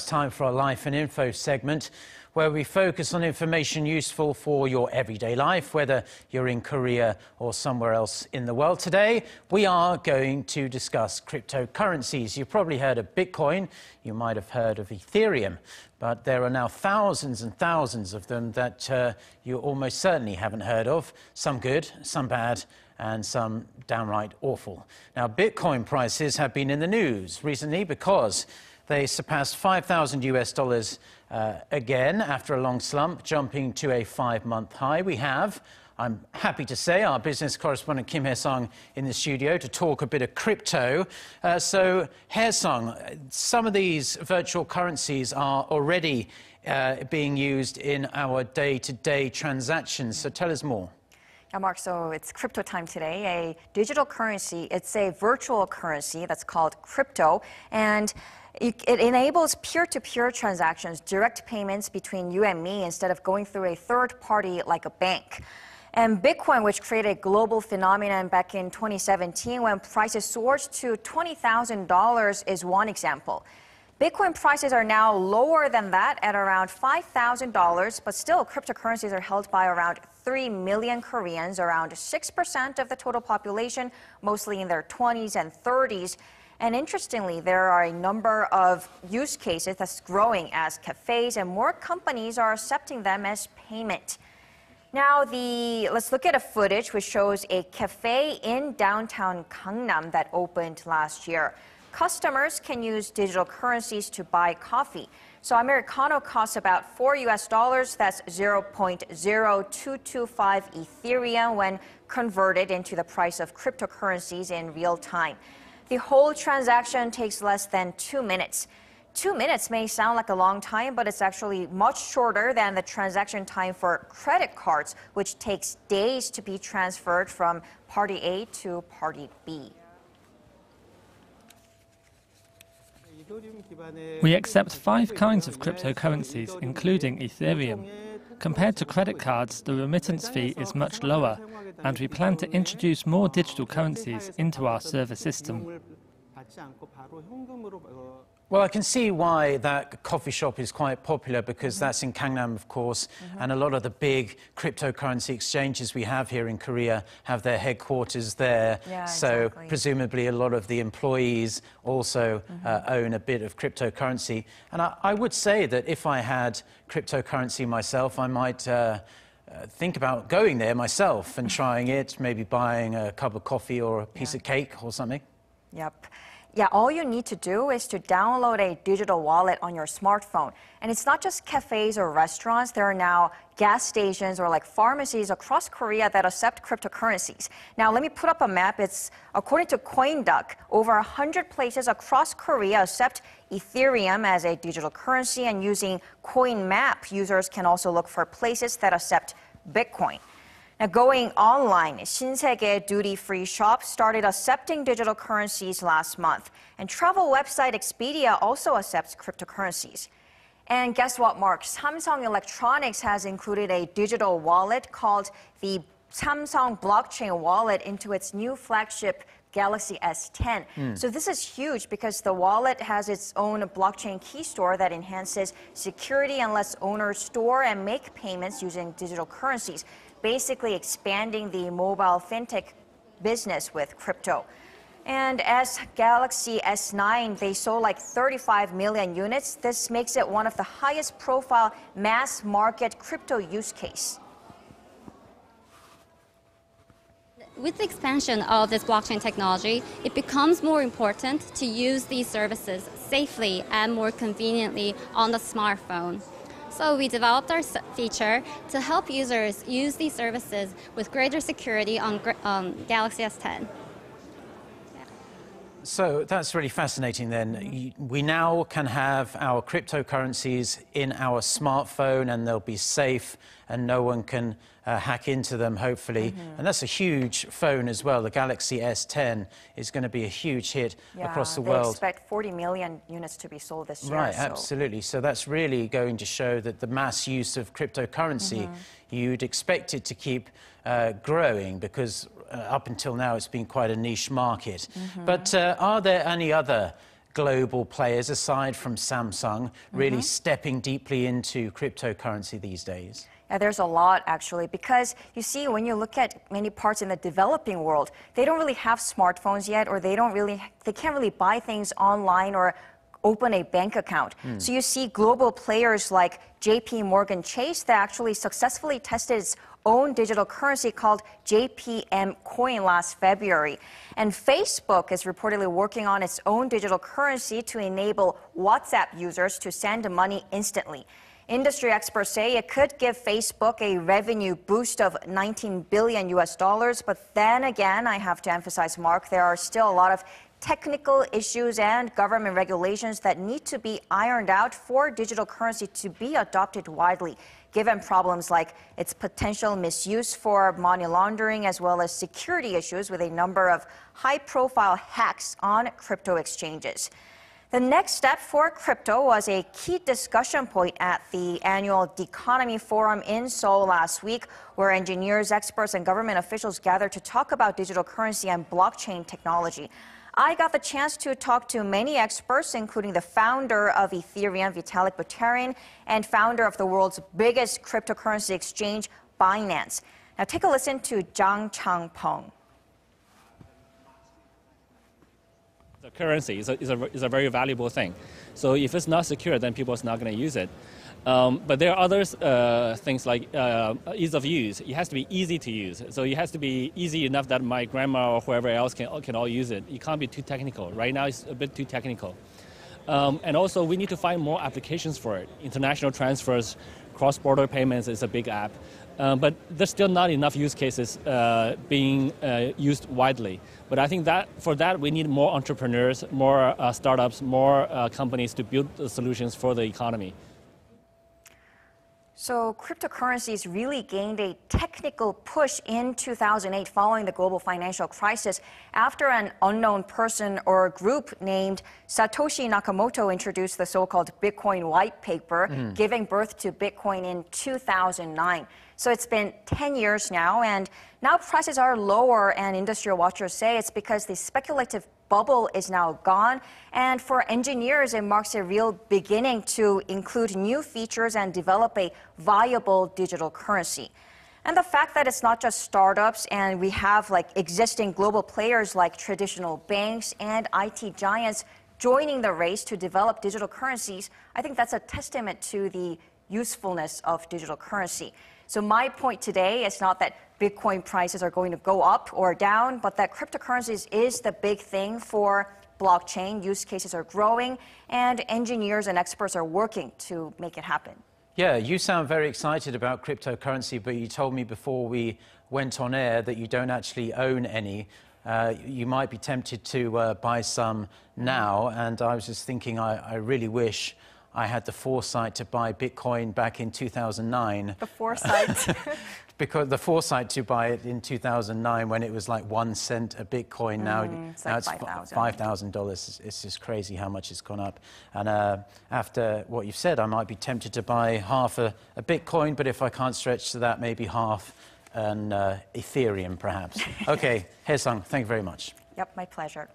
Time for our Life and Info segment, where we focus on information useful for your everyday life, whether you're in Korea or somewhere else in the world. Today, we are going to discuss cryptocurrencies. You've probably heard of Bitcoin. You might have heard of Ethereum. But there are now thousands and thousands of them that you almost certainly haven't heard of. Some good, some bad, and some downright awful. Now, Bitcoin prices have been in the news recently because they surpassed $5,000 again after a long slump, jumping to a 5-month high. We have, I'm happy to say, our business correspondent Kim Hyesung in the studio to talk a bit of crypto. So, Hyesung, some of these virtual currencies are already being used in our day-to-day transactions. So tell us more. Yeah, Mark, so it's crypto time today. A digital currency, it's a virtual currency that's called crypto, and it enables peer-to-peer transactions, direct payments between you and me instead of going through a third party like a bank. And Bitcoin, which created a global phenomenon back in 2017 when prices soared to $20,000, is one example. Bitcoin prices are now lower than that at around $5,000, but still cryptocurrencies are held by around 3 million Koreans, around 6% of the total population, mostly in their 20s and 30s. And interestingly, there are a number of use cases that's growing as cafes, and more companies are accepting them as payment. Now, let's look at a footage which shows a cafe in downtown Gangnam that opened last year. Customers can use digital currencies to buy coffee. So Americano costs about $4, that's 0.0225 Ethereum when converted into the price of cryptocurrencies in real time. The whole transaction takes less than 2 minutes. 2 minutes may sound like a long time, but it's actually much shorter than the transaction time for credit cards, which takes days to be transferred from party A to party B. We accept 5 kinds of cryptocurrencies, including Ethereum. Compared to credit cards, the remittance fee is much lower, and we plan to introduce more digital currencies into our server system. Well, I can see why that coffee shop is quite popular, because that's in Gangnam, of course, and a lot of the big cryptocurrency exchanges we have here in Korea have their headquarters there. Yeah, so exactly. presumably a lot of the employees also own a bit of cryptocurrency. And I would say that if I had cryptocurrency myself, I might think about going there myself and trying it, maybe buying a cup of coffee or a piece of cake or something. Yep. Yeah, all you need to do is to download a digital wallet on your smartphone. And it's not just cafes or restaurants. There are now gas stations or like pharmacies across Korea that accept cryptocurrencies. Now, let me put up a map. It's according to CoinDuck, over 100 places across Korea accept Ethereum as a digital currency, and using Coin Map, users can also look for places that accept Bitcoin. Now, going online, Shinsegae duty-free shop started accepting digital currencies last month. And travel website Expedia also accepts cryptocurrencies. And guess what, Mark? Samsung Electronics has included a digital wallet called the Samsung Blockchain Wallet into its new flagship Galaxy S10. So this is huge because the wallet has its own blockchain key store that enhances security and lets owners store and make payments using digital currencies, basically expanding the mobile fintech business with crypto. And as Galaxy S9, they sold like 35 million units. This makes it one of the highest profile mass market crypto use case. With the expansion of this blockchain technology, it becomes more important to use these services safely and more conveniently on the smartphone. So we developed our feature to help users use these services with greater security on Galaxy S10. So that's really fascinating then. We now can have our cryptocurrencies in our smartphone, and they'll be safe and no one can hack into them, hopefully. And that's a huge phone as well. The Galaxy S10 is going to be a huge hit across the world. They expect 40 million units to be sold this year. Right, absolutely. So that's really going to show that the mass use of cryptocurrency, you'd expect it to keep growing, because up until now it's been quite a niche market. But are there any other global players, aside from Samsung, really stepping deeply into cryptocurrency these days? Yeah, there's a lot, actually, because you see, when you look at many parts in the developing world, they don't really have smartphones yet, or they can't really buy things online or open a bank account. So you see global players like JP Morgan Chase that actually successfully tested its own digital currency called JPM Coin last February. And Facebook is reportedly working on its own digital currency to enable WhatsApp users to send money instantly. Industry experts say it could give Facebook a revenue boost of $19 billion US, but then again, I have to emphasize, Mark, there are still a lot of technical issues and government regulations that need to be ironed out for digital currency to be adopted widely, given problems like its potential misuse for money laundering, as well as security issues with a number of high-profile hacks on crypto exchanges. The next step for crypto was a key discussion point at the annual Deconomy Forum in Seoul last week, where engineers, experts, and government officials gathered to talk about digital currency and blockchain technology. I got the chance to talk to many experts, including the founder of Ethereum, Vitalik Buterin, and founder of the world's biggest cryptocurrency exchange, Binance. Now take a listen to Zhang Changpeng. The currency is a very valuable thing. So if it's not secure, then people are not going to use it. But there are other things like ease of use. It has to be easy to use. So it has to be easy enough that my grandma or whoever else can all use it. It can't be too technical. Right now it's a bit too technical. And also we need to find more applications for it. International transfers, cross-border payments is a big app. But there's still not enough use cases being used widely. But I think that for that we need more entrepreneurs, more startups, more companies to build the solutions for the economy. So cryptocurrencies really gained a technical push in 2008 following the global financial crisis after an unknown person or group named Satoshi Nakamoto introduced the so-called Bitcoin white paper, giving birth to Bitcoin in 2009. So it's been 10 years now, and now prices are lower, and industry watchers say it's because the speculative bubble is now gone, and for engineers, it marks a real beginning to include new features and develop a viable digital currency. And the fact that it's not just startups, and we have like existing global players like traditional banks and IT giants joining the race to develop digital currencies, I think that's a testament to the usefulness of digital currency. So my point today is not that Bitcoin prices are going to go up or down, but that cryptocurrencies is the big thing for blockchain. Use cases are growing, and engineers and experts are working to make it happen. Yeah, you sound very excited about cryptocurrency, but you told me before we went on air that you don't actually own any. You might be tempted to buy some now, and I was just thinking I really wish I had the foresight to buy Bitcoin back in 2009. The foresight? Because the foresight to buy it in 2009 when it was like 1 cent a Bitcoin. Now it's like $5,000. It's just crazy how much it's gone up. And after what you've said, I might be tempted to buy half a Bitcoin, but if I can't stretch to that, maybe half an Ethereum perhaps. Okay, Hyesung, thank you very much. Yep, my pleasure.